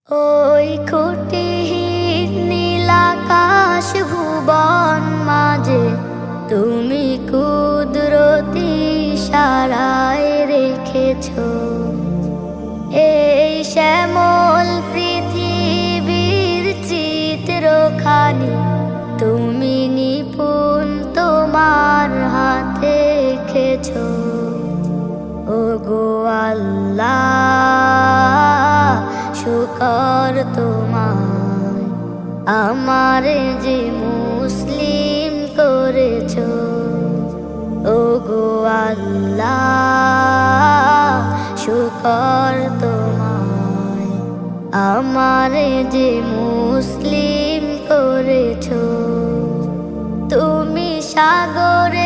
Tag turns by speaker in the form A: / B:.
A: ওই খুঁটিহীন নীলাকাশ ভুবন মাঝে তুমি কুদরতি ইশারায় রেখেছ এই শ্যামল পৃথিবীর চিত্রখানি। তুমি নিপুণ তোমার হাতে এঁকেছ। ওগো আল্লাহ, শুকর তোমার, আমারে যে মুসলিম করেছ। ওগো আল্লাহ, শুকর তোমার, আমারে যে মুসলিম করেছ। তুমি সাগরে